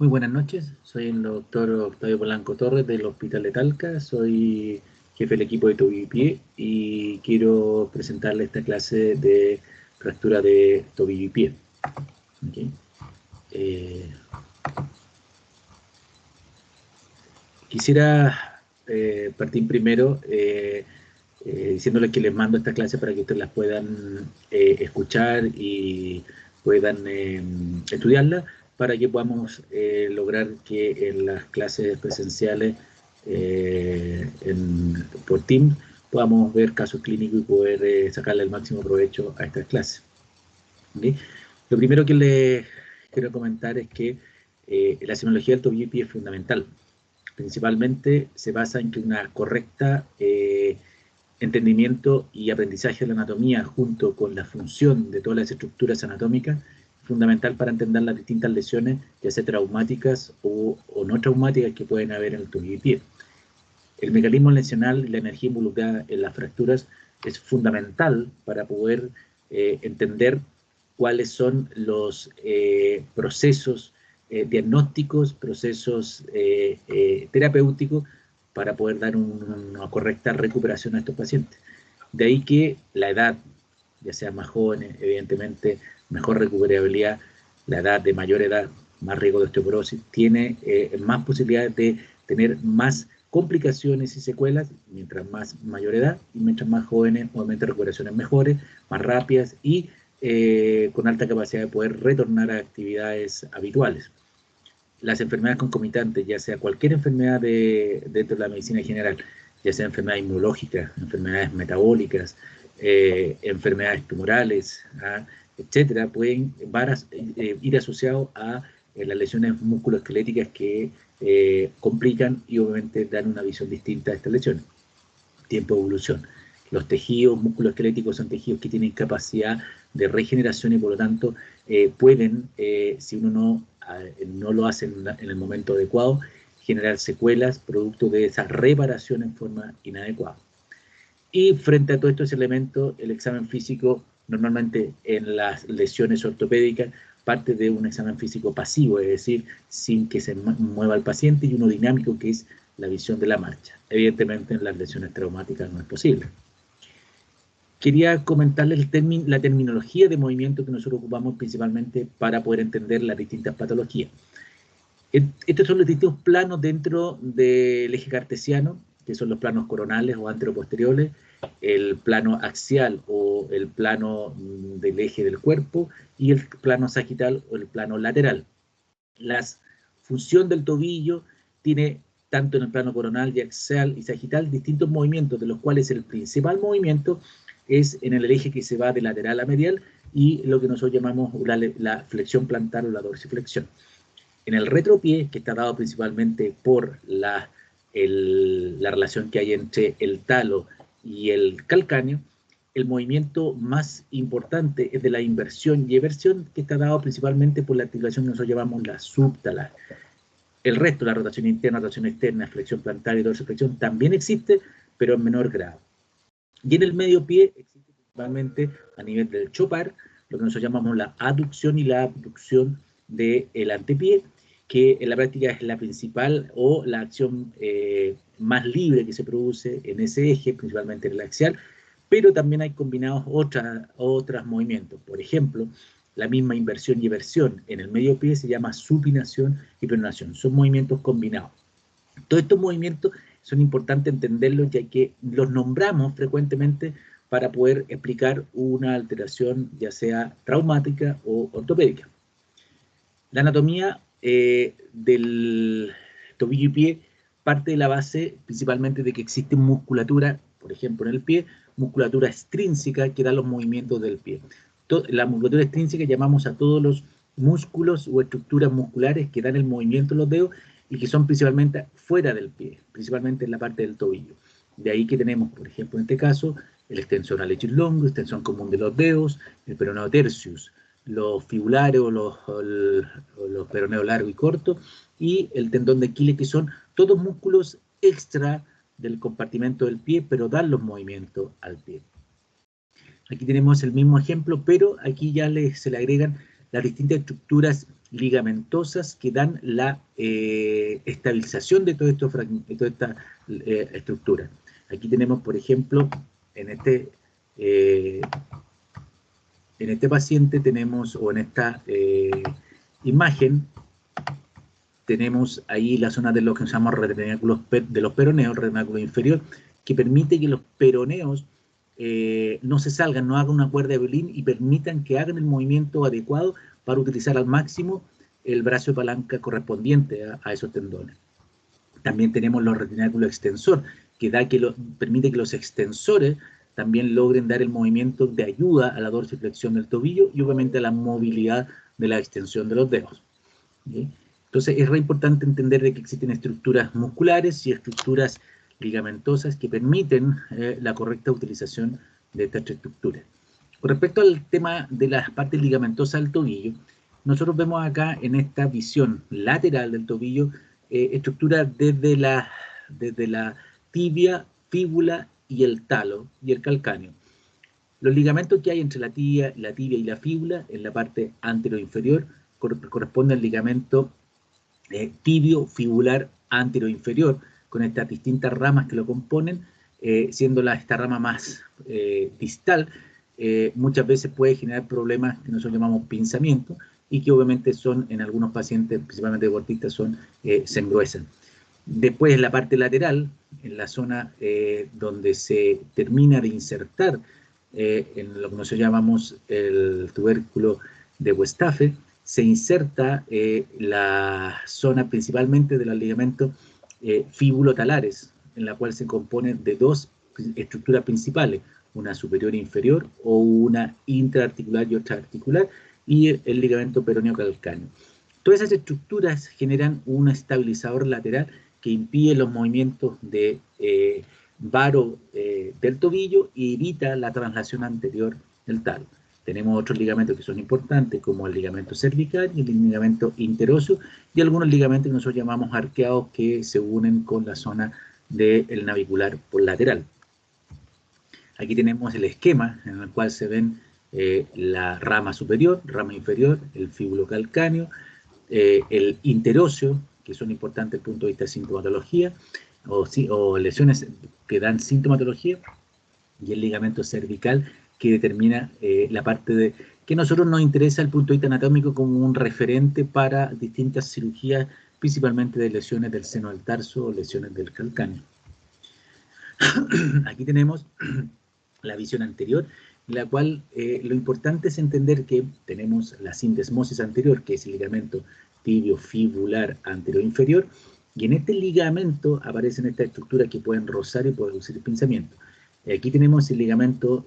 Muy buenas noches, soy el doctor Octavio Polanco Torres del Hospital de Talca, soy jefe del equipo de tobillo y pie y quiero presentarle esta clase de fractura de tobillo y pie. ¿Okay? Quisiera partir primero diciéndoles que les mando esta clase para que ustedes las puedan escuchar y puedan estudiarla para que podamos lograr que en las clases presenciales por Teams podamos ver casos clínicos y poder sacarle el máximo provecho a estas clases. ¿Okay? Lo primero que les quiero comentar es que la semiología del tobillo y pie es fundamental. Principalmente se basa en que una correcta entendimiento y aprendizaje de la anatomía junto con la función de todas las estructuras anatómicas es fundamental para entender las distintas lesiones, ya sea traumáticas o no traumáticas que pueden haber en el tobillo y pie. El mecanismo lesional y la energía involucrada en las fracturas es fundamental para poder entender cuáles son los procesos diagnósticos, procesos terapéuticos para poder dar una correcta recuperación a estos pacientes. De ahí que la edad, ya sea más jóvenes, evidentemente mejor recuperabilidad, la edad de mayor edad, más riesgo de osteoporosis, tiene más posibilidades de tener más complicaciones y secuelas, mientras más mayor edad y mientras más jóvenes, obviamente recuperaciones mejores, más rápidas y con alta capacidad de poder retornar a actividades habituales. Las enfermedades concomitantes, ya sea cualquier enfermedad dentro de la medicina general, ya sea enfermedades inmunológicas, enfermedades metabólicas, enfermedades tumorales, etcétera, pueden ir asociados a las lesiones musculoesqueléticas que complican y obviamente dan una visión distinta a estas lesiones. Tiempo de evolución. Los tejidos musculoesqueléticos son tejidos que tienen capacidad de regeneración y por lo tanto pueden, si uno no lo hace en el momento adecuado, generar secuelas producto de esa reparación en forma inadecuada. Y frente a todos estos elementos, el examen físico normalmente en las lesiones ortopédicas parte de un examen físico pasivo, es decir, sin que se mueva el paciente, y uno dinámico que es la visión de la marcha. Evidentemente en las lesiones traumáticas no es posible. Quería comentarles la terminología de movimiento que nosotros ocupamos principalmente para poder entender las distintas patologías. Estos son los distintos planos dentro del eje cartesiano, que son los planos coronales o anteroposteriores, el plano axial o el plano del eje del cuerpo y el plano sagital o el plano lateral. La función del tobillo tiene tanto en el plano coronal y axial y sagital distintos movimientos, de los cuales el principal movimiento es en el eje que se va de lateral a medial y lo que nosotros llamamos la flexión plantar o la dorsiflexión. En el retropié, que está dado principalmente por la relación que hay entre el talo y el calcáneo, el movimiento más importante es de la inversión y eversión, que está dado principalmente por la activación que nosotros llamamos la subtalar. El resto, la rotación interna, rotación externa, flexión plantar y dorsiflexión, también existe, pero en menor grado. Y en el medio pie existe principalmente a nivel del chopar, lo que nosotros llamamos la aducción y la abducción del antepié, que en la práctica es la principal o la acción más libre que se produce en ese eje, principalmente en el axial, pero también hay combinados otros movimientos. Por ejemplo, la misma inversión y eversión en el medio pie se llama supinación y pronación. Son movimientos combinados. Todos estos movimientos son importantes entenderlos, ya que los nombramos frecuentemente para poder explicar una alteración, ya sea traumática o ortopédica. La anatomía del tobillo y pie parte de la base principalmente de que existe musculatura, por ejemplo en el pie, musculatura extrínseca que da los movimientos del pie. La musculatura extrínseca llamamos a todos los músculos o estructuras musculares que dan el movimiento de los dedos y que son principalmente fuera del pie, principalmente en la parte del tobillo. De ahí que tenemos, por ejemplo, en este caso, el extensor alechius longus, extensión común de los dedos, el peroneo tertius, los fibulares o los peroneos largo y corto, y el tendón de Aquiles, que son todos músculos extra del compartimento del pie, pero dan los movimientos al pie. Aquí tenemos el mismo ejemplo, pero aquí ya se le agregan las distintas estructuras ligamentosas que dan la estabilización de toda esta estructura. Aquí tenemos, por ejemplo, en este paciente tenemos, o en esta imagen, tenemos ahí la zona de lo que llamamos retenáculos de los peroneos, retenáculo inferior, que permite que los peroneos no se salgan, no hagan una cuerda de violín y permitan que hagan el movimiento adecuado para utilizar al máximo el brazo de palanca correspondiente a esos tendones. También tenemos los retenáculos extensor, que permite que los extensores también logren dar el movimiento de ayuda a la dorsiflexión del tobillo y obviamente a la movilidad de la extensión de los dedos. ¿Sí? Entonces es re importante entender de que existen estructuras musculares y estructuras ligamentosas que permiten la correcta utilización de estas estructuras. Con respecto al tema de las partes ligamentosas del tobillo, nosotros vemos acá en esta visión lateral del tobillo estructuras desde la tibia, fíbula y el talo y el calcáneo. Los ligamentos que hay entre la tibia y la fíbula en la parte anteroinferior corresponde al ligamento tibio fibular anteroinferior, con estas distintas ramas que lo componen, siendo esta rama más distal, muchas veces puede generar problemas que nosotros llamamos pinzamiento, y que obviamente son, en algunos pacientes, principalmente deportistas, se engruesan. Después, en la parte lateral, en la zona donde se termina de insertar en lo que nosotros llamamos el tubérculo de Westphal, se inserta la zona principalmente de los ligamentos fibulotalares, en la cual se compone de dos estructuras principales, una superior e inferior, o una intraarticular y otra articular, y el ligamento peroneo calcáneo. Todas esas estructuras generan un estabilizador lateral que impide los movimientos de varo del tobillo y evita la traslación anterior del talo. Tenemos otros ligamentos que son importantes, como el ligamento cervical y el ligamento interóseo, y algunos ligamentos que nosotros llamamos arqueados, que se unen con la zona del navicular por lateral. Aquí tenemos el esquema en el cual se ven la rama superior, rama inferior, el fíbulo calcáneo, el interóseo, que son importantes desde el punto de vista de sintomatología, o lesiones que dan sintomatología, y el ligamento cervical, que determina la parte que a nosotros nos interesa desde el punto de vista anatómico como un referente para distintas cirugías, principalmente de lesiones del seno del tarso o lesiones del calcáneo. Aquí tenemos la visión anterior, en la cual lo importante es entender que tenemos la sindesmosis anterior, que es el ligamento tibio fibular anterior inferior, y en este ligamento aparecen estas estructuras que pueden rozar y producir pinzamiento. Aquí tenemos el ligamento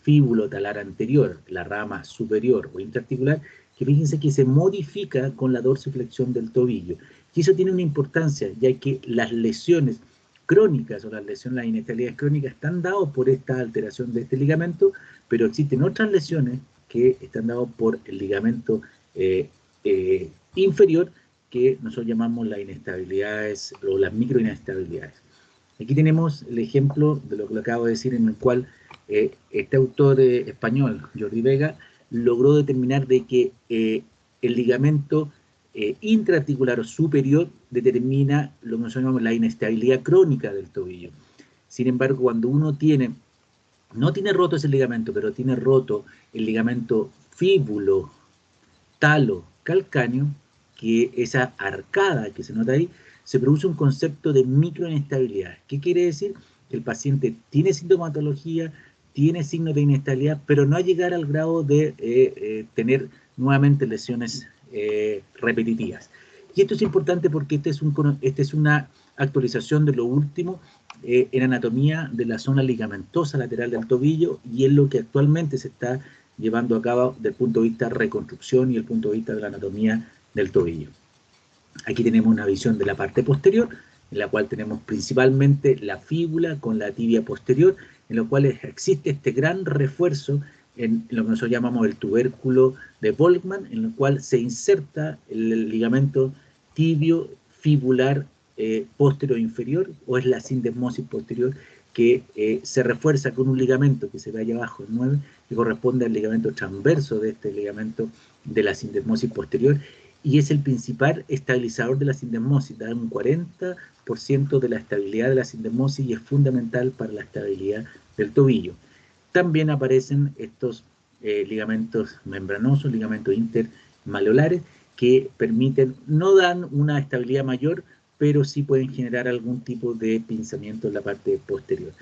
fíbulo-talar anterior, la rama superior o intraarticular, que fíjense que se modifica con la dorsiflexión del tobillo. Y eso tiene una importancia, ya que las lesiones crónicas o las inestabilidades crónicas están dadas por esta alteración de este ligamento, pero existen otras lesiones que están dadas por el ligamento inferior, que nosotros llamamos las inestabilidades o las microinestabilidades. Aquí tenemos el ejemplo de lo que le acabo de decir, en el cual este autor español, Jordi Vega, logró determinar de que el ligamento intraarticular superior determina lo que nosotros llamamos la inestabilidad crónica del tobillo. Sin embargo, cuando uno no tiene roto ese ligamento, pero tiene roto el ligamento fíbulo, talo, calcáneo, que esa arcada que se nota ahí, se produce un concepto de microinestabilidad. ¿Qué quiere decir? Que el paciente tiene sintomatología, tiene signos de inestabilidad, pero no a llegar al grado de tener nuevamente lesiones repetitivas. Y esto es importante porque esta es una actualización de lo último en anatomía de la zona ligamentosa lateral del tobillo, y es lo que actualmente se está llevando a cabo desde el punto de vista de reconstrucción y el punto de vista de la anatomía del tobillo. Aquí tenemos una visión de la parte posterior, en la cual tenemos principalmente la fíbula con la tibia posterior, en lo cual existe este gran refuerzo en lo que nosotros llamamos el tubérculo de Volkmann, en el cual se inserta el ligamento tibio fibular posterior inferior, o es la sindesmosis posterior, que se refuerza con un ligamento que se ve allá abajo, el 9, que corresponde al ligamento transverso de este ligamento de la sindesmosis posterior, y es el principal estabilizador de la sindesmosis, da un 40% de la estabilidad de la sindesmosis y es fundamental para la estabilidad del tobillo. También aparecen estos ligamentos membranosos, ligamentos intermaleolares, que permiten, no dan una estabilidad mayor, pero sí pueden generar algún tipo de pinzamiento en la parte posterior.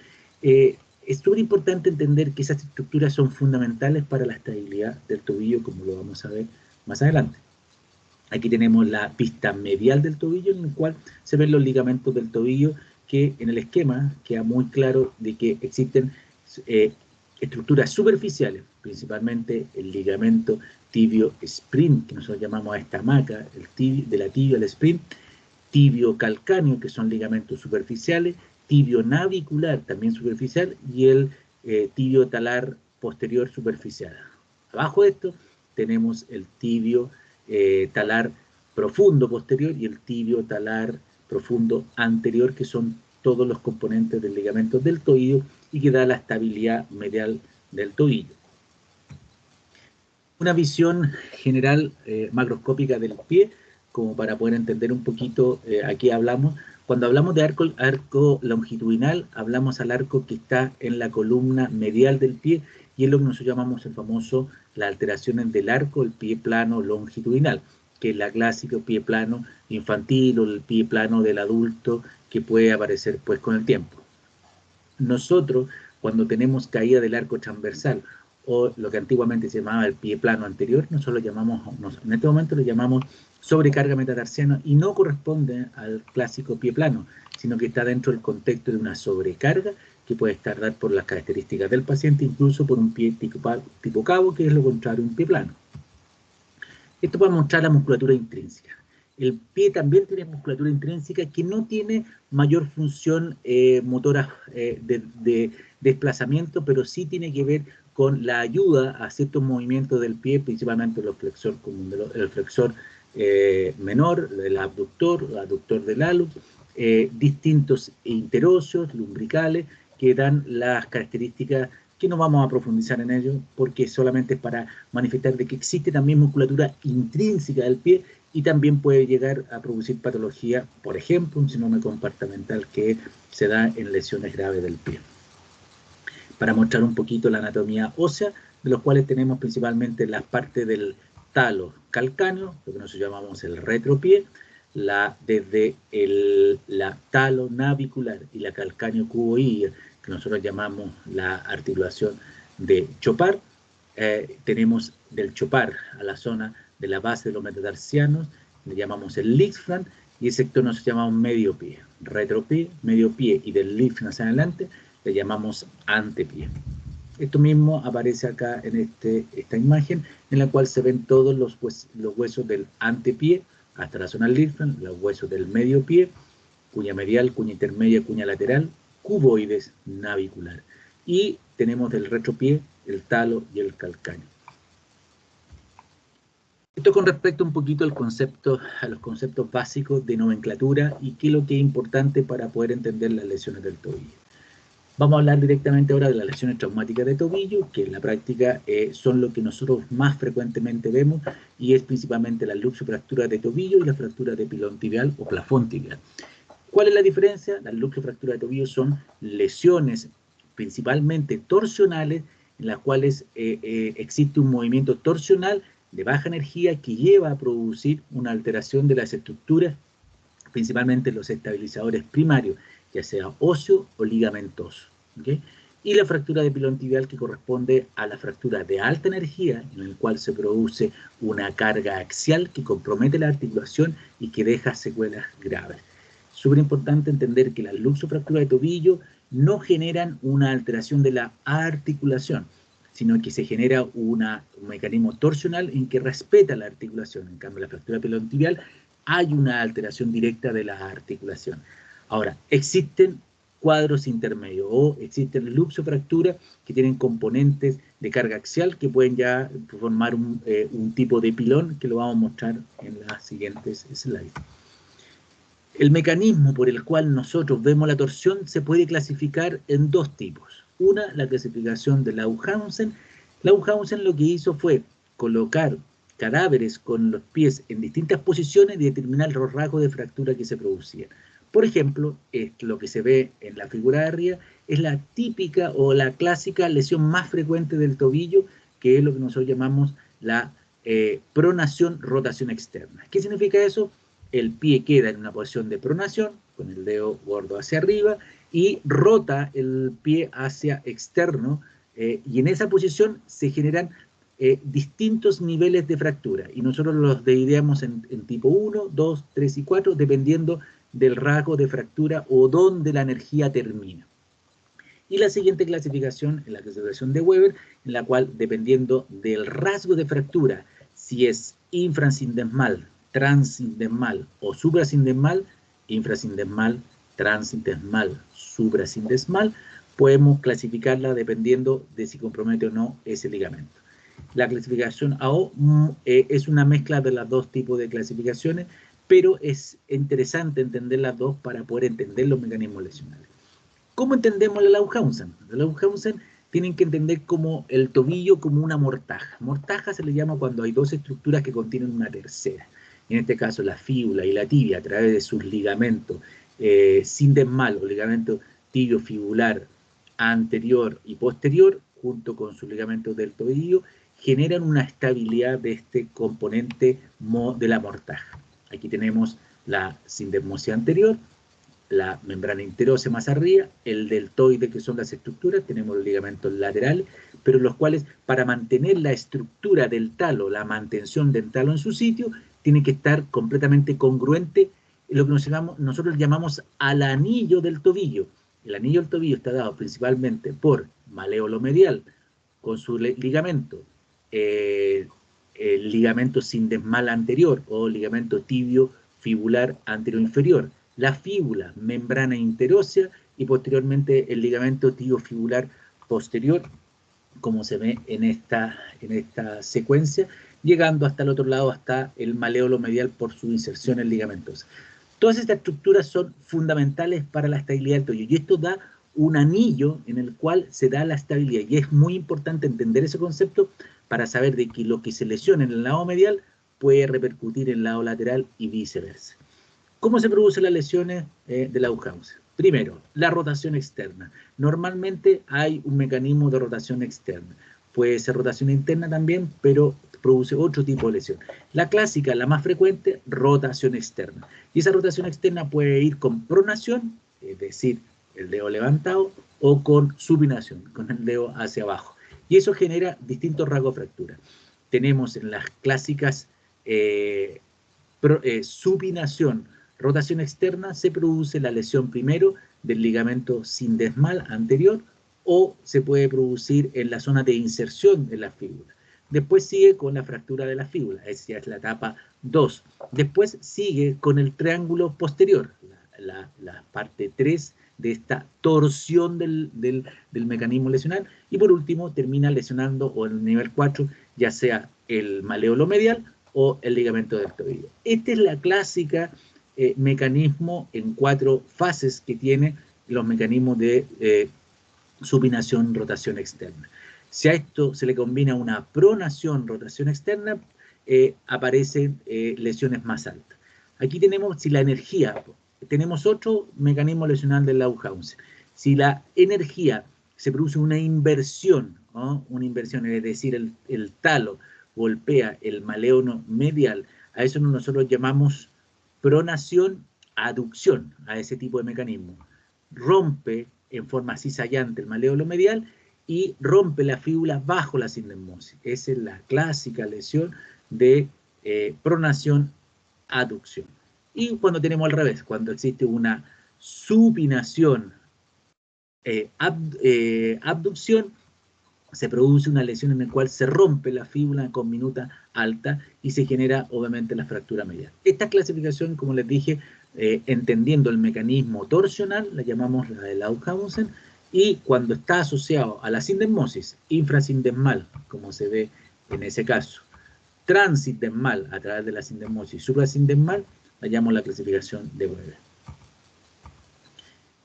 Es súper importante entender que esas estructuras son fundamentales para la estabilidad del tobillo, como lo vamos a ver más adelante. Aquí tenemos la pista medial del tobillo, en el cual se ven los ligamentos del tobillo, que en el esquema queda muy claro de que existen estructuras superficiales, principalmente el ligamento tibio sprint, que nosotros llamamos a esta hamaca, de la tibia al sprint, tibio calcáneo, que son ligamentos superficiales, tibio navicular, también superficial, y el tibio talar posterior superficial. Abajo de esto tenemos el tibio talar profundo posterior y el tibio talar profundo anterior, que son todos los componentes del ligamento del tobillo y que da la estabilidad medial del tobillo. Una visión general macroscópica del pie, como para poder entender un poquito a qué hablamos. Cuando hablamos de arco longitudinal, hablamos al arco que está en la columna medial del pie, y es lo que nosotros llamamos el famoso, las alteraciones del arco, el pie plano longitudinal, que es la clásica pie plano infantil o el pie plano del adulto que puede aparecer pues con el tiempo. Nosotros, cuando tenemos caída del arco transversal, o lo que antiguamente se llamaba el pie plano anterior, nosotros lo llamamos, en este momento lo llamamos sobrecarga metatarsiana, y no corresponde al clásico pie plano, sino que está dentro del contexto de una sobrecarga que puede estar dada por las características del paciente, incluso por un pie tipo cabo, que es lo contrario a un pie plano. Esto puede mostrar la musculatura intrínseca. El pie también tiene musculatura intrínseca que no tiene mayor función motora de desplazamiento, pero sí tiene que ver con la ayuda a ciertos movimientos del pie, principalmente el flexor común, el flexor menor, el aductor del hallux, distintos interóseos, lumbricales, que dan las características que no vamos a profundizar en ello, porque solamente es para manifestar de que existe también musculatura intrínseca del pie y también puede llegar a producir patología, por ejemplo, un síndrome comportamental que se da en lesiones graves del pie. Para mostrar un poquito la anatomía ósea, de los cuales tenemos principalmente las partes del talo calcáneo, lo que nosotros llamamos el retropié, desde la talo navicular y la calcáneo cuboidea, que nosotros llamamos la articulación de Chopard. Tenemos del Chopard a la zona de la base de los metatarsianos, le llamamos el Lisfranc, y ese sector nos llamamos medio pie, retropié, medio pie, y del Lisfranc hacia adelante le llamamos antepié. Esto mismo aparece acá en esta imagen, en la cual se ven todos los huesos del antepié hasta la zona del Lisfranc, los huesos del medio pie, cuña medial, cuña intermedia, cuña lateral, cuboides, navicular. Y tenemos del retropié el talo y el calcáneo. Esto con respecto un poquito a los conceptos básicos de nomenclatura y qué es lo que es importante para poder entender las lesiones del tobillo. Vamos a hablar directamente ahora de las lesiones traumáticas de tobillo, que en la práctica son lo que nosotros más frecuentemente vemos, y es principalmente la luxofractura de tobillo y la fractura de pilón tibial o plafón tibial. ¿Cuál es la diferencia? Las luxofracturas de tobillo son lesiones principalmente torsionales, en las cuales existe un movimiento torsional de baja energía que lleva a producir una alteración de las estructuras, principalmente los estabilizadores primarios, ya sea óseo o ligamentoso. ¿Okay? Y la fractura de pilón tibial, que corresponde a la fractura de alta energía, en la cual se produce una carga axial que compromete la articulación y que deja secuelas graves. Súper importante entender que las luxofracturas de tobillo no generan una alteración de la articulación, sino que se genera un mecanismo torsional en que respeta la articulación. En cambio, la fractura de pilón tibial hay una alteración directa de la articulación. Ahora, existen cuadros intermedios o existen luxofracturas que tienen componentes de carga axial que pueden ya formar un tipo de pilón que lo vamos a mostrar en las siguientes slides. El mecanismo por el cual nosotros vemos la torsión se puede clasificar en dos tipos. Una, la clasificación de Lauhausen. Lauhausen lo que hizo fue colocar cadáveres con los pies en distintas posiciones y determinar los rasgos de fractura que se producían. Por ejemplo, lo que se ve en la figura de arriba es la típica o la clásica lesión más frecuente del tobillo, que es lo que nosotros llamamos la pronación, rotación externa. ¿Qué significa eso? El pie queda en una posición de pronación, con el dedo gordo hacia arriba, y rota el pie hacia externo, y en esa posición se generan distintos niveles de fractura, y nosotros los dividimos en tipo 1, 2, 3 y 4, dependiendo del rasgo de fractura o donde la energía termina. Y la siguiente clasificación es la clasificación de Weber, en la cual, dependiendo del rasgo de fractura, si es infrasindesmal, transindesmal o suprasindesmal, infrasindesmal, transindesmal, suprasindesmal, podemos clasificarla dependiendo de si compromete o no ese ligamento. La clasificación AO es una mezcla de los dos tipos de clasificaciones, pero es interesante entender las dos para poder entender los mecanismos lesionales. ¿Cómo entendemos la Lauhausen? La Lauhausen tienen que entender como el tobillo como una mortaja. Mortaja se le llama cuando hay dos estructuras que contienen una tercera. En este caso, la fíbula y la tibia, a través de sus ligamentos sindesmal o ligamento tibio-fibular anterior y posterior, junto con sus ligamentos del tobillo, generan una estabilidad de este componente de la mortaja. Aquí tenemos la sindesmosis anterior, la membrana interósea más arriba, el deltoide, que son las estructuras, tenemos los ligamentos laterales, pero los cuales, para mantener la estructura del talo, la mantención del talo en su sitio, tiene que estar completamente congruente, lo que nosotros llamamos al anillo del tobillo. El anillo del tobillo está dado principalmente por maléolo medial, con su ligamento, el ligamento sindesmal anterior o ligamento tibio fibular anterior inferior, la fíbula, membrana interósea y posteriormente el ligamento tibio-fibular posterior, como se ve en esta secuencia, llegando hasta el otro lado, hasta el maléolo medial por su inserción en ligamentos. Todas estas estructuras son fundamentales para la estabilidad del tobillo y esto da un anillo en el cual se da la estabilidad, y es muy importante entender ese concepto para saber de que lo que se lesiona en el lado medial puede repercutir en el lado lateral y viceversa. ¿Cómo se producen las lesiones de la Lauhausen? Primero, la rotación externa. Normalmente hay un mecanismo de rotación externa. Puede ser rotación interna también, pero produce otro tipo de lesión. La clásica, la más frecuente, rotación externa. Y esa rotación externa puede ir con pronación, es decir, el dedo levantado, o con supinación, con el dedo hacia abajo. Y eso genera distintos rasgos de fractura. Tenemos en las clásicas supinación, rotación externa, se produce la lesión primero del ligamento sindesmal anterior o se puede producir en la zona de inserción de la fíbula. Después sigue con la fractura de la fíbula, esa es la etapa 2. Después sigue con el triángulo posterior, la parte 3 de esta torsión del mecanismo lesional, y por último termina lesionando, o en el nivel 4, ya sea el maléolo medial o el ligamento del tobillo. Esta es la clásica mecanismo en 4 fases que tiene los mecanismos de supinación, rotación externa. Si a esto se le combina una pronación, rotación externa, aparecen lesiones más altas. Aquí tenemos, si la energía, tenemos otro mecanismo lesional del Lauhausen. Si la energía se produce una inversión, ¿no? Una inversión, es decir, el talo golpea el maléolo medial, a eso nosotros llamamos pronación, aducción, a ese tipo de mecanismo. Rompe en forma cizallante el maléolo medial y rompe la fíbula bajo la sindesmosis. Esa es la clásica lesión de pronación, aducción. Y cuando tenemos al revés, cuando existe una supinación, abducción, se produce una lesión en la cual se rompe la fíbula con minuta alta y se genera obviamente la fractura medial. Esta clasificación, como les dije, entendiendo el mecanismo torsional, la llamamos la de Lauhausen, y cuando está asociado a la sindesmosis, infrasindesmal, como se ve en ese caso, transindesmal a través de la sindesmosis, suprasindesmal, la llamamos la clasificación de Weber.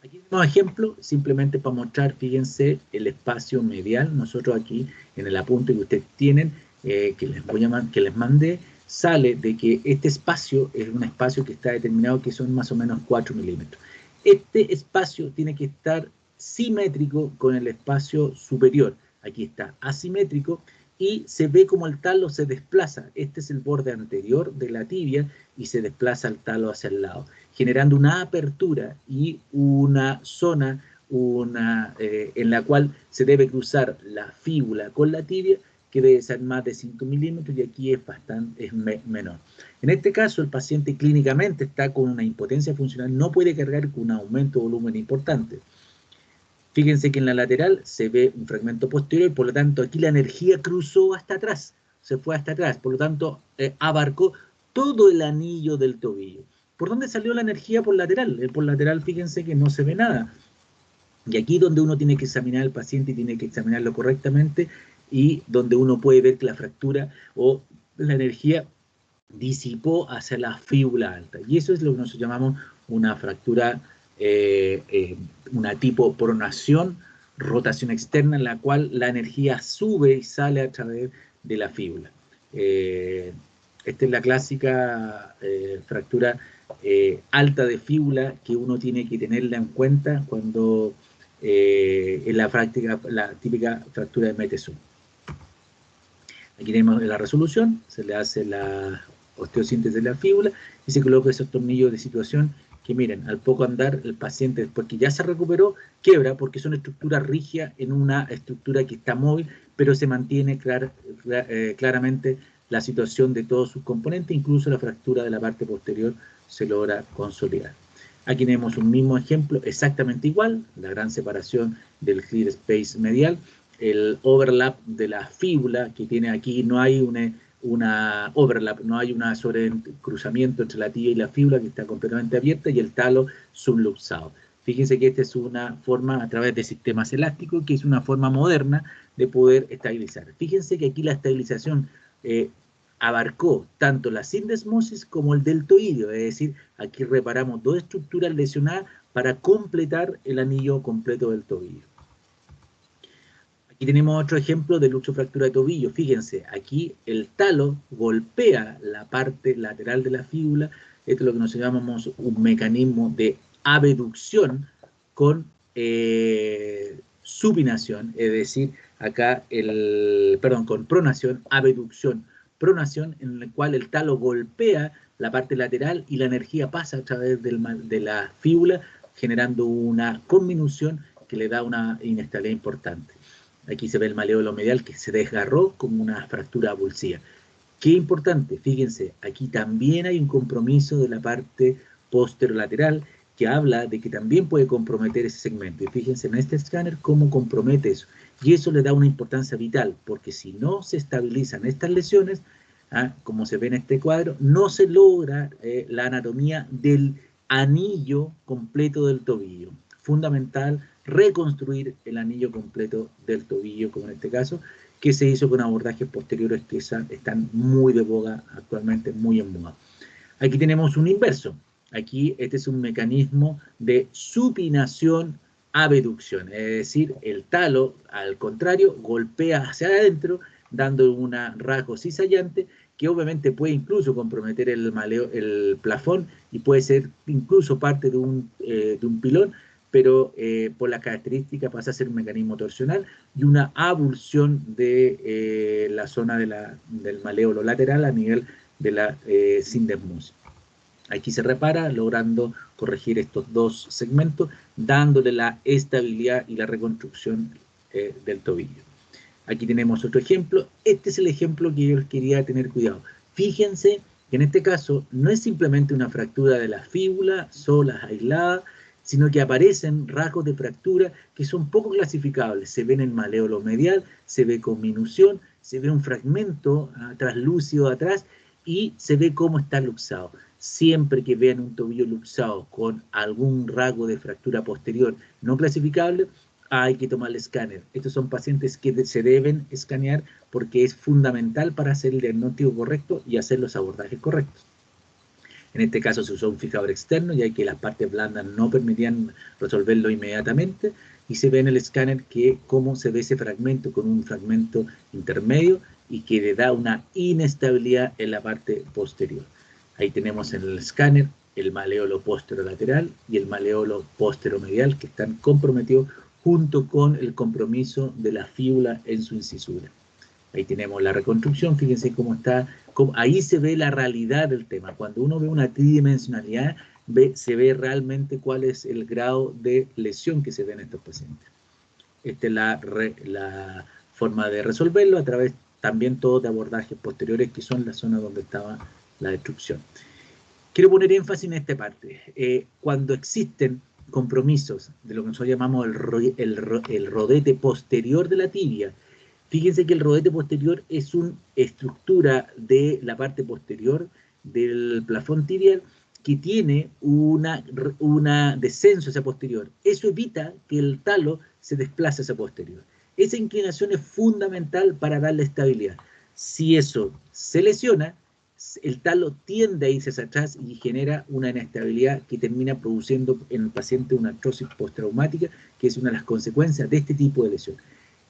Aquí tenemos ejemplo, simplemente para mostrar, fíjense, el espacio medial. Nosotros aquí, en el apunte que ustedes tienen, que les mandé, sale de que este espacio es un espacio que está determinado que son más o menos 4 milímetros. Este espacio tiene que estar simétrico con el espacio superior. Aquí está asimétrico y se ve como el talo se desplaza. Este es el borde anterior de la tibia y se desplaza el talo hacia el lado, generando una apertura y una zona en la cual se debe cruzar la fíbula con la tibia, que debe ser más de 5 milímetros, y aquí es menor. En este caso, el paciente clínicamente está con una impotencia funcional, no puede cargar con un aumento de volumen importante. Fíjense que en la lateral se ve un fragmento posterior, por lo tanto aquí la energía cruzó hasta atrás, se fue hasta atrás, por lo tanto abarcó todo el anillo del tobillo. ¿Por dónde salió la energía? Por lateral. Por lateral, fíjense que no se ve nada. Y aquí donde uno tiene que examinar al paciente y tiene que examinarlo correctamente, y donde uno puede ver que la fractura o la energía disipó hacia la fíbula alta. Y eso es lo que nosotros llamamos una fractura, una tipo pronación, rotación externa, en la cual la energía sube y sale a través de la fíbula. Esta es la clásica fractura alta de fíbula que uno tiene que tenerla en cuenta cuando en la típica fractura de Meteson. Aquí tenemos la resolución, se le hace la osteosíntesis de la fíbula y se coloca esos tornillos de situación que, miren, al poco andar el paciente, después que ya se recuperó, quiebra porque son estructuras rígidas en una estructura que está móvil, pero se mantiene claramente la situación de todos sus componentes, incluso la fractura de la parte posterior se logra consolidar. Aquí tenemos un mismo ejemplo, exactamente igual, la gran separación del clear space medial, el overlap de la fíbula que tiene aquí, no hay una overlap, no hay un sobrecruzamiento entre la tibia y la fíbula, que está completamente abierta, y el talo subluxado. Fíjense que esta es una forma a través de sistemas elásticos, que es una forma moderna de poder estabilizar. Fíjense que aquí la estabilización abarcó tanto la sindesmosis como el deltoideo, es decir, aquí reparamos dos estructuras lesionadas para completar el anillo completo del tobillo. Aquí tenemos otro ejemplo de luxofractura de tobillo. Fíjense, aquí el talo golpea la parte lateral de la fíbula. Esto es lo que nosotros llamamos un mecanismo de abducción con supinación, es decir, acá con pronación, abducción, pronación, en el cual el talo golpea la parte lateral y la energía pasa a través de la fíbula, generando una conminución que le da una inestabilidad importante. Aquí se ve el maleolo medial que se desgarró como una fractura avulsiva. Qué importante, fíjense, aquí también hay un compromiso de la parte posterolateral que habla de que también puede comprometer ese segmento. Y fíjense en este escáner cómo compromete eso. Y eso le da una importancia vital, porque si no se estabilizan estas lesiones, como se ve en este cuadro, no se logra la anatomía del anillo completo del tobillo. Fundamental reconstruir el anillo completo del tobillo, como en este caso, que se hizo con abordajes posteriores que están muy de boga actualmente, muy en moda. Aquí tenemos un inverso. Aquí este es un mecanismo de supinación abducción, es decir, el talo, al contrario, golpea hacia adentro, dando un rasgo cizallante que obviamente puede incluso comprometer el plafón y puede ser incluso parte de un pilón, pero por la característica pasa a ser un mecanismo torsional y una avulsión de la zona del maleolo lateral a nivel de la sindesmosis. Aquí se repara logrando corregir estos dos segmentos, dándole la estabilidad y la reconstrucción del tobillo. Aquí tenemos otro ejemplo. Este es el ejemplo que yo les quería tener cuidado. Fíjense que en este caso no es simplemente una fractura de la fíbula, sola, aislada, sino que aparecen rasgos de fractura que son poco clasificables. Se ve en el maleolo medial, se ve con minución, se ve un fragmento translúcido atrás y se ve cómo está luxado. Siempre que vean un tobillo luxado con algún rasgo de fractura posterior no clasificable, hay que tomar el escáner. Estos son pacientes que se deben escanear porque es fundamental para hacer el diagnóstico correcto y hacer los abordajes correctos. En este caso se usó un fijador externo, ya que las partes blandas no permitían resolverlo inmediatamente, y se ve en el escáner que cómo se ve ese fragmento con un fragmento intermedio y que le da una inestabilidad en la parte posterior. Ahí tenemos en el escáner el maleolo posterolateral y el maleolo posteromedial que están comprometidos junto con el compromiso de la fíbula en su incisura. Ahí tenemos la reconstrucción, fíjense cómo está, ahí se ve la realidad del tema. Cuando uno ve una tridimensionalidad, se ve realmente cuál es el grado de lesión que se ve en estos pacientes. Esta es la forma de resolverlo a través también todo de abordajes posteriores que son la zona donde estaba la destrucción. Quiero poner énfasis en esta parte. Cuando existen compromisos de lo que nosotros llamamos el rodete posterior de la tibia, fíjense que el rodete posterior es una estructura de la parte posterior del plafón tibial que tiene una descenso hacia posterior. Eso evita que el talo se desplace hacia posterior. Esa inclinación es fundamental para darle estabilidad. Si eso se lesiona, el talo tiende a irse hacia atrás y genera una inestabilidad que termina produciendo en el paciente una artrosis postraumática, que es una de las consecuencias de este tipo de lesión.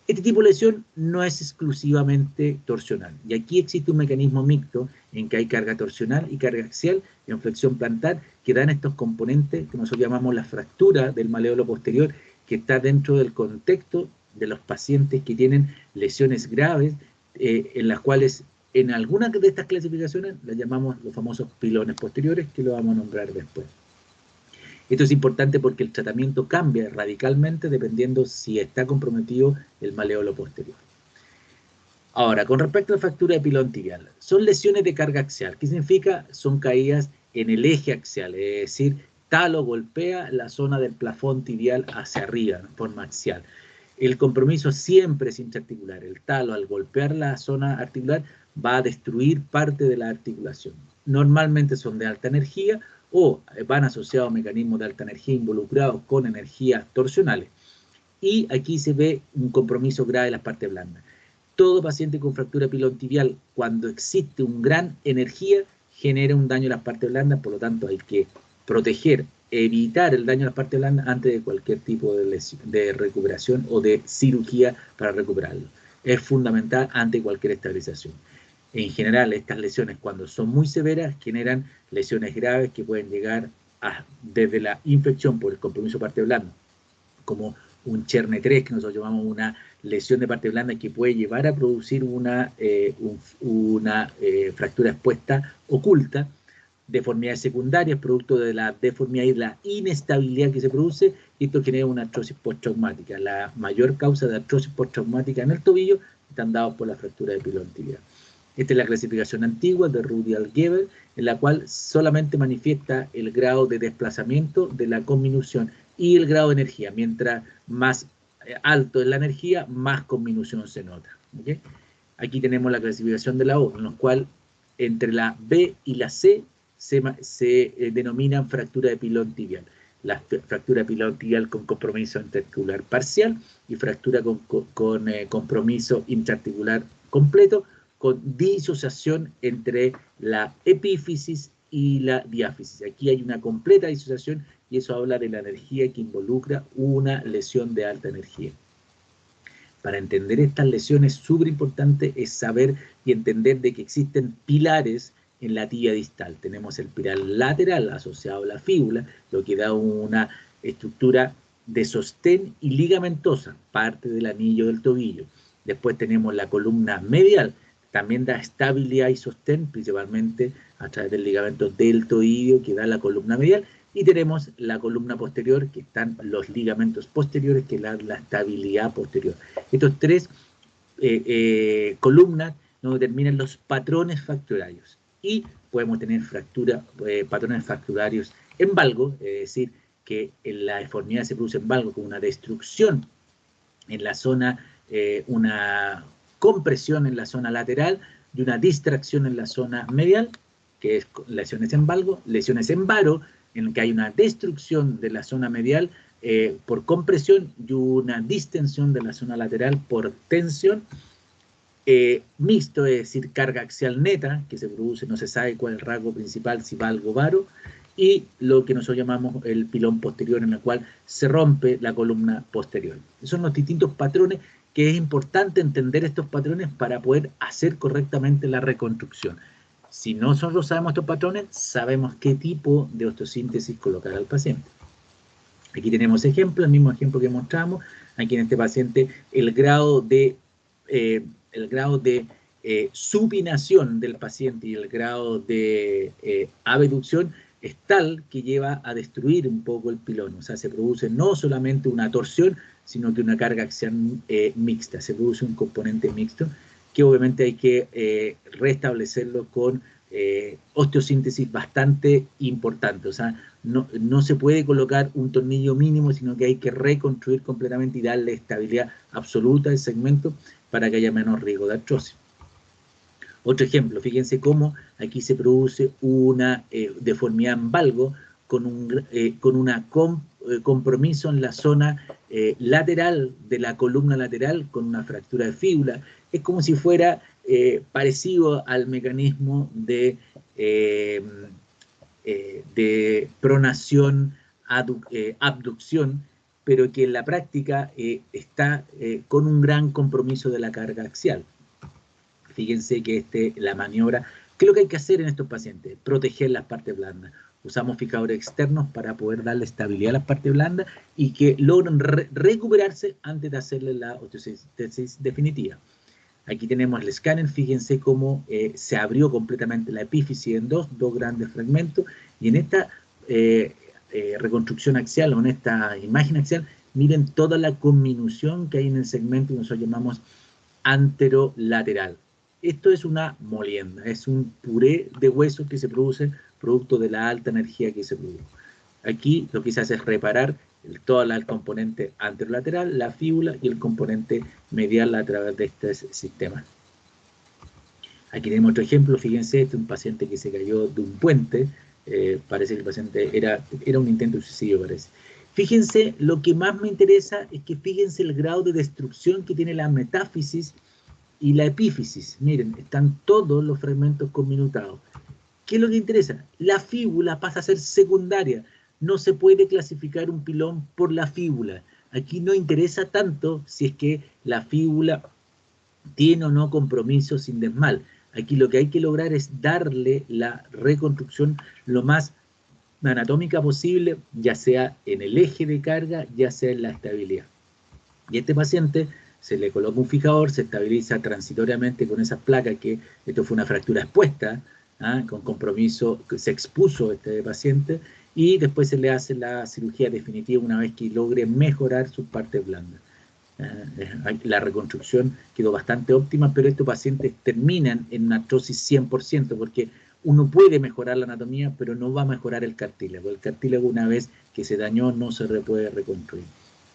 Este tipo de lesión no es exclusivamente torsional, y aquí existe un mecanismo mixto en que hay carga torsional y carga axial en flexión plantar que dan estos componentes que nosotros llamamos la fractura del maleolo posterior, que está dentro del contexto de los pacientes que tienen lesiones graves, en las cuales en algunas de estas clasificaciones las llamamos los famosos pilones posteriores, que lo vamos a nombrar después. Esto es importante porque el tratamiento cambia radicalmente dependiendo si está comprometido el maleolo posterior. Ahora, con respecto a la fractura de pilón tibial, son lesiones de carga axial. ¿Qué significa? Son caídas en el eje axial, es decir, talo golpea la zona del plafón tibial hacia arriba, en forma axial. El compromiso siempre es intraarticular. El talo, al golpear la zona articular, va a destruir parte de la articulación. Normalmente son de alta energía o van asociados a mecanismos de alta energía involucrados con energías torsionales. Y aquí se ve un compromiso grave de las partes blandas. Todo paciente con fractura pilón tibial, cuando existe una gran energía, genera un daño a las partes blandas, por lo tanto hay que proteger, evitar el daño a las partes blandas antes de cualquier tipo de recuperación o de cirugía para recuperarlo. Es fundamental ante cualquier estabilización. En general, estas lesiones, cuando son muy severas, generan lesiones graves que pueden llegar desde la infección por el compromiso de parte blanda, como un Cherne 3, que nosotros llamamos una lesión de parte blanda que puede llevar a producir una fractura expuesta oculta, deformidades secundarias, producto de la deformidad y la inestabilidad que se produce, y esto genera una artrosis postraumática. La mayor causa de artrosis postraumática en el tobillo están dados por la fractura de pilón tibial. Esta es la clasificación antigua de Rudial-Gebel, en la cual solamente manifiesta el grado de desplazamiento de la conminución y el grado de energía. Mientras más alto es la energía, más conminución se nota. ¿Okay? Aquí tenemos la clasificación de la O, en la cual entre la B y la C se denominan fractura de pilón tibial. La fractura de pilón tibial con compromiso interarticular parcial y fractura con compromiso intraarticular completo, con disociación entre la epífisis y la diáfisis. Aquí hay una completa disociación y eso habla de la energía que involucra una lesión de alta energía. Para entender estas lesiones, súper importante es saber y entender de que existen pilares en la tibia distal. Tenemos el pilar lateral asociado a la fíbula, lo que da una estructura de sostén y ligamentosa, parte del anillo del tobillo. Después tenemos la columna medial, también da estabilidad y sostén, principalmente a través del ligamento deltoideo que da la columna medial. Y tenemos la columna posterior, que están los ligamentos posteriores, que dan la estabilidad posterior. Estos tres columnas nos determinan los patrones fracturarios. Y podemos tener patrones fracturarios en valgo, es decir, que en la deformidad se produce en valgo con una destrucción en la zona, una compresión en la zona lateral y una distracción en la zona medial, que es lesiones en valgo, lesiones en varo, en que hay una destrucción de la zona medial por compresión y una distensión de la zona lateral por tensión. Mixto, es decir, carga axial neta, que se produce, no se sabe cuál es el rasgo principal, si valgo o varo, y lo que nosotros llamamos el pilón posterior, en el cual se rompe la columna posterior. Esos son los distintos patrones que es importante entender estos patrones para poder hacer correctamente la reconstrucción. Si nosotros sabemos estos patrones, sabemos qué tipo de osteosíntesis colocar al paciente. Aquí tenemos ejemplo, el mismo ejemplo que mostramos. Aquí en este paciente el grado de supinación del paciente y el grado de abducción es tal que lleva a destruir un poco el pilón. O sea, se produce no solamente una torsión, sino que una carga axial mixta. Se produce un componente mixto que obviamente hay que restablecerlo con osteosíntesis bastante importante. O sea, no se puede colocar un tornillo mínimo, sino que hay que reconstruir completamente y darle estabilidad absoluta al segmento para que haya menos riesgo de artrosis. Otro ejemplo, fíjense cómo aquí se produce una deformidad en valgo con un compromiso en la zona lateral de la columna lateral con una fractura de fíbula. Es como si fuera parecido al mecanismo de pronación, abducción, pero que en la práctica está con un gran compromiso de la carga axial. Fíjense que la maniobra, ¿qué es lo que hay que hacer en estos pacientes? Proteger las partes blandas. Usamos fijadores externos para poder darle estabilidad a las partes blandas y que logren recuperarse antes de hacerle la osteosíntesis definitiva. Aquí tenemos el escáner, fíjense cómo se abrió completamente la epífisis en dos grandes fragmentos, y en esta reconstrucción axial o en esta imagen axial, miren toda la conminución que hay en el segmento que nosotros llamamos anterolateral. Esto es una molienda, es un puré de hueso que se produce producto de la alta energía que se produjo. Aquí lo que se hace es reparar todo el componente anterolateral, la fíbula y el componente medial a través de este sistema. Aquí tenemos otro ejemplo, fíjense, este es un paciente que se cayó de un puente, parece que el paciente era un intento de suicidio, parece. Fíjense, lo que más me interesa es que fíjense el grado de destrucción que tiene la metáfisis y la epífisis. Miren, están todos los fragmentos conminutados. ¿Qué es lo que interesa? La fíbula pasa a ser secundaria. No se puede clasificar un pilón por la fíbula. Aquí no interesa tanto si es que la fíbula tiene o no compromiso sin desmal. Aquí lo que hay que lograr es darle la reconstrucción lo más anatómica posible, ya sea en el eje de carga, ya sea en la estabilidad. Y a este paciente se le coloca un fijador, se estabiliza transitoriamente con esas placas, que esto fue una fractura expuesta, con compromiso, que se expuso este paciente, y después se le hace la cirugía definitiva una vez que logre mejorar sus partes blandas. La reconstrucción quedó bastante óptima, pero estos pacientes terminan en una artrosis 100%, porque uno puede mejorar la anatomía, pero no va a mejorar el cartílago. El cartílago, una vez que se dañó, no se puede reconstruir.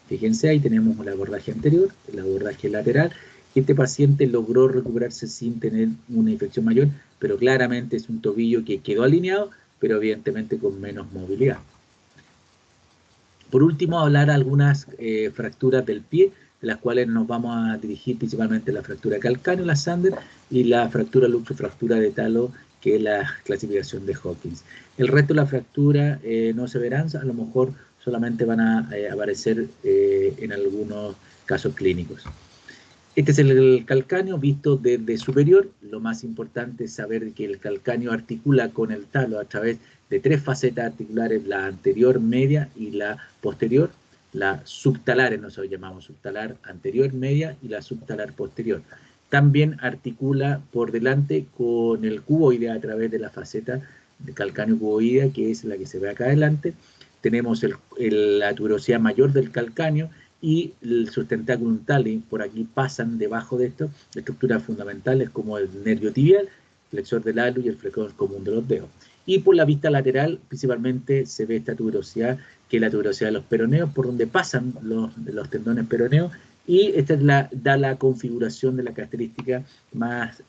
Fíjense, ahí tenemos el abordaje anterior, el abordaje lateral. Este paciente logró recuperarse sin tener una infección mayor, pero claramente es un tobillo que quedó alineado, pero evidentemente con menos movilidad. Por último, hablar algunas fracturas del pie, de las cuales nos vamos a dirigir principalmente la fractura calcáneo, la Sander, y la fractura luxofractura de talo, que es la clasificación de Hawkins. El resto de la fractura no se verán, a lo mejor solamente van a aparecer en algunos casos clínicos. Este es el calcáneo visto desde superior. Lo más importante es saber que el calcáneo articula con el talo a través de tres facetas articulares, la anterior, media y la posterior. La subtalares, nosotros llamamos subtalar anterior, media, y la subtalar posterior. También articula por delante con el cuboide a través de la faceta de calcáneo cuboidea, que es la que se ve acá adelante. Tenemos la tuberosidad mayor del calcáneo y el sustentáculum tali. Por aquí pasan debajo de esto estructuras fundamentales como el nervio tibial, flexor del halo y el flexor común de los dedos. Y por la vista lateral, principalmente, se ve esta tuberosidad, que es la tuberosidad de los peroneos, por donde pasan los tendones peroneos, y esta es da la configuración de la característica más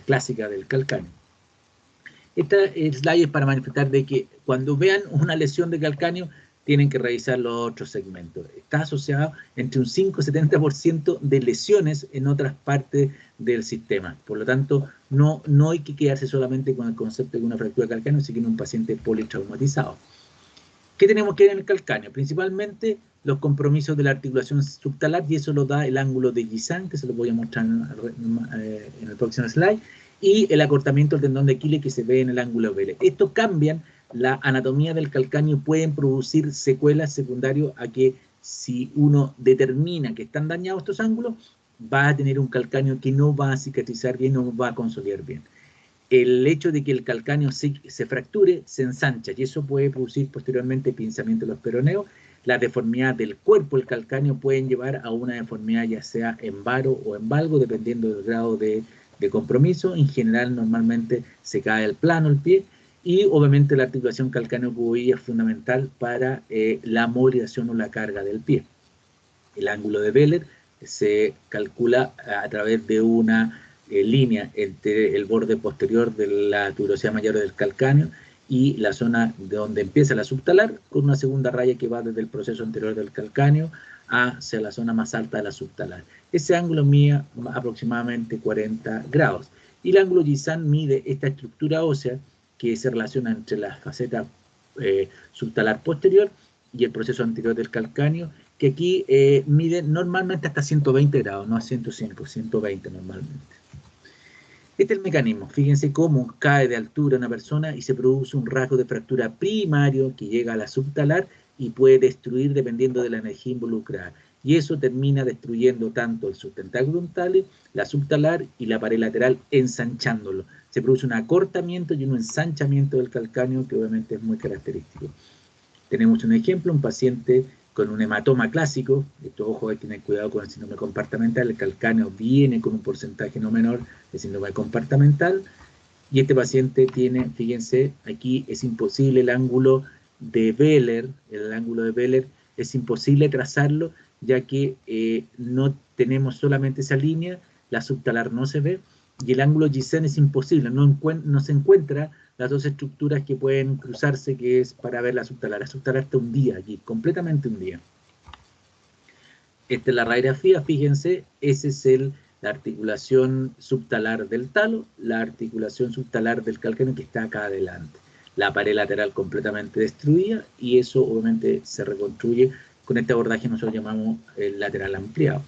clásica del calcáneo. Esta slide es para manifestar de que cuando vean una lesión de calcáneo, tienen que revisar los otros segmentos. Está asociado entre un 5 y 70% de lesiones en otras partes del sistema. Por lo tanto, no hay que quedarse solamente con el concepto de una fractura calcáneo, sino que en un paciente politraumatizado. ¿Qué tenemos que ver en el calcáneo? Principalmente los compromisos de la articulación subtalar, y eso lo da el ángulo de Guisan, que se lo voy a mostrar en el próximo slide, y el acortamiento del tendón de Aquiles que se ve en el ángulo de Vélez. Estos cambian la anatomía del calcáneo, pueden producir secuelas secundarias a que si uno determina que están dañados estos ángulos, va a tener un calcáneo que no va a cicatrizar bien, no va a consolidar bien. El hecho de que el calcáneo se fracture, se ensancha, y eso puede producir posteriormente pinzamiento de los peroneos. La deformidad del cuerpo, el calcáneo, pueden llevar a una deformidad ya sea en varo o en valgo, dependiendo del grado de compromiso. En general, normalmente se cae al plano el pie, y obviamente la articulación calcáneo-pubilla es fundamental para la movilización o la carga del pie. El ángulo de Wheeler se calcula a través de una línea entre el borde posterior de la tuberosidad mayor del calcáneo y la zona de donde empieza la subtalar, con una segunda raya que va desde el proceso anterior del calcáneo hacia la zona más alta de la subtalar. Ese ángulo mide aproximadamente 40 grados. Y el ángulo Guisan mide esta estructura ósea que se relaciona entre la faceta subtalar posterior y el proceso anterior del calcáneo, que aquí mide normalmente hasta 120 grados, no a 105, 120 normalmente. Este es el mecanismo. Fíjense cómo cae de altura una persona y se produce un rasgo de fractura primario que llega a la subtalar y puede destruir dependiendo de la energía involucrada. Y eso termina destruyendo tanto el sustentáculo frontal, la subtalar y la pared lateral, ensanchándolo. Se produce un acortamiento y un ensanchamiento del calcáneo que obviamente es muy característico. Tenemos un ejemplo, un paciente con un hematoma clásico. Esto, ojo, hay que tener cuidado con el síndrome compartamental. El calcáneo viene con un porcentaje no menor de síndrome compartamental, y este paciente tiene, fíjense, aquí es imposible el ángulo de Wheeler, es imposible trazarlo, ya que no tenemos solamente esa línea, la subtalar no se ve, y el ángulo Guisan es imposible, no se encuentra las dos estructuras que pueden cruzarse, que es para ver la subtalar. La subtalar está hundida aquí, completamente hundida. Esta es la radiografía, fíjense, ese es la articulación subtalar del talo, la articulación subtalar del calcáneo que está acá adelante. La pared lateral completamente destruida, y eso obviamente se reconstruye con este abordaje que nosotros llamamos el lateral ampliado.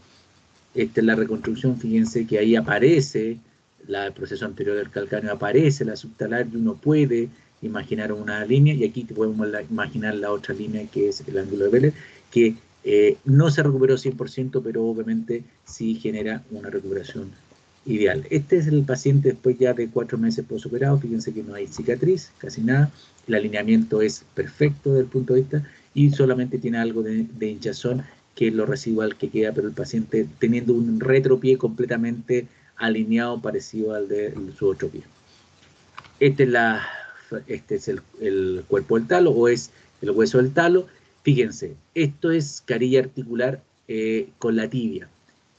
Esta es la reconstrucción, fíjense que ahí aparece el proceso anterior del calcáneo, aparece la subtalar, y uno puede imaginar una línea, y aquí podemos imaginar la otra línea que es el ángulo de Wheeler, que no se recuperó 100%, pero obviamente sí genera una recuperación ideal. Este es el paciente después ya de 4 meses postoperado. Fíjense que no hay cicatriz, casi nada. El alineamiento es perfecto desde el punto de vista, y solamente tiene algo de hinchazón, que es lo residual que queda, pero el paciente teniendo un retropié completamente alineado, parecido al de su otro pie. Este es el cuerpo del talo, o es el hueso del talo. Fíjense, esto es carilla articular con la tibia,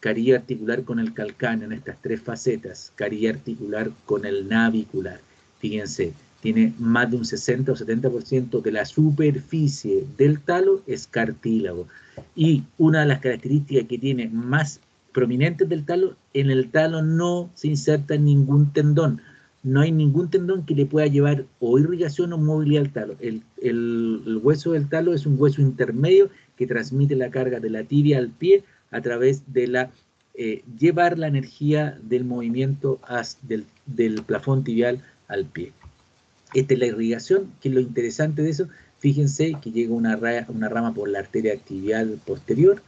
carilla articular con el calcáneo en estas tres facetas, carilla articular con el navicular. Fíjense, tiene más de un 60 o 70% de la superficie del talo es cartílago. Y una de las características que tiene más prominentes del talo, en el talo no se inserta ningún tendón. No hay ningún tendón que le pueda llevar o irrigación o movilidad al talo. El hueso del talo es un hueso intermedio que transmite la carga de la tibia al pie a través de llevar la energía del movimiento del plafón tibial al pie. Esta es la irrigación, que es lo interesante de eso. Fíjense que llega una rama por la arteria tibial posterior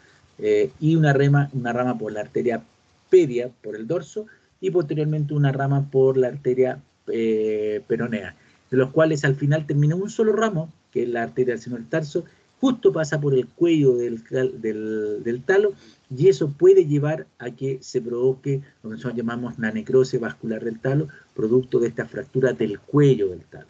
y una rama por la arteria pedia, por el dorso, y posteriormente una rama por la arteria peronea, de los cuales al final termina un solo ramo, que es la arteria del seno del tarso, justo pasa por el cuello del talo, y eso puede llevar a que se provoque lo que nosotros llamamos la necrosis vascular del talo, producto de esta fractura del cuello del talo.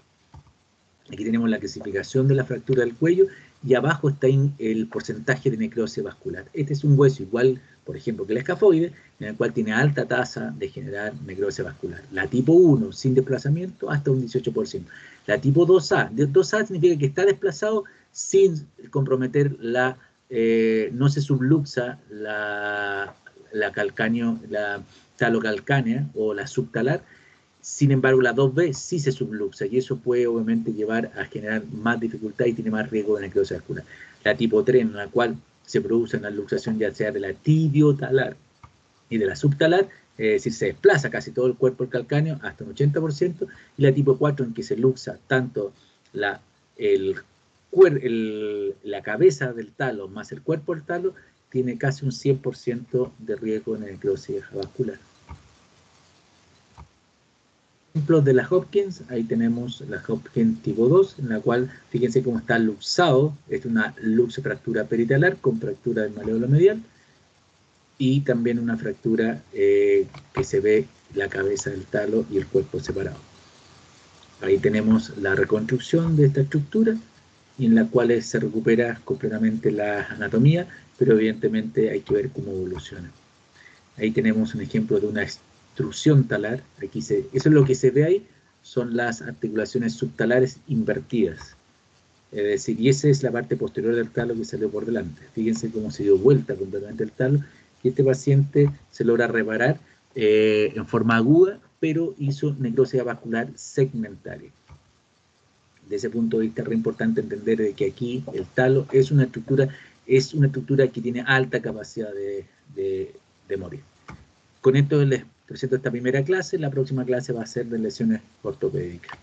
Aquí tenemos la clasificación de la fractura del cuello, y abajo está el porcentaje de necrosis vascular. Este es un hueso igual, por ejemplo, que el escafoide, en el cual tiene alta tasa de generar necrosis vascular. La tipo 1, sin desplazamiento, hasta un 18%. La tipo 2A, 2A significa que está desplazado sin comprometer no se subluxa la talocalcánea o la subtalar, Sin embargo, la 2B sí se subluxa y eso puede obviamente llevar a generar más dificultad y tiene más riesgo de necrosis vascular. La tipo 3, en la cual se produce una luxación ya sea de la tibiotalar y de la subtalar, es decir, se desplaza casi todo el cuerpo del calcáneo hasta un 80%, y la tipo 4 en que se luxa tanto la cabeza del talo más el cuerpo del talo, tiene casi un 100% de riesgo de necrosis vascular. Ejemplos de la Hopkins, ahí tenemos la Hopkins tipo 2, en la cual, fíjense cómo está luxado, es una luxofractura peritalar con fractura del maléolo medial, y también una fractura que se ve la cabeza del talo y el cuerpo separado. Ahí tenemos la reconstrucción de esta estructura, y en la cual se recupera completamente la anatomía, pero evidentemente hay que ver cómo evoluciona. Ahí tenemos un ejemplo de una extrusión talar. Eso es lo que se ve ahí, son las articulaciones subtalares invertidas. Es decir, y esa es la parte posterior del talo que salió por delante. Fíjense cómo se dio vuelta completamente el talo, y este paciente se logra reparar en forma aguda, pero hizo necrosis vascular segmentaria. De ese punto de vista es re importante entender de que aquí el talo es una estructura que tiene alta capacidad de morir. Con esto les presento esta primera clase. La próxima clase va a ser de lesiones ortopédicas.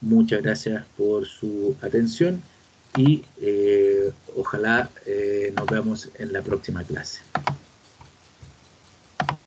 Muchas gracias por su atención y ojalá nos veamos en la próxima clase.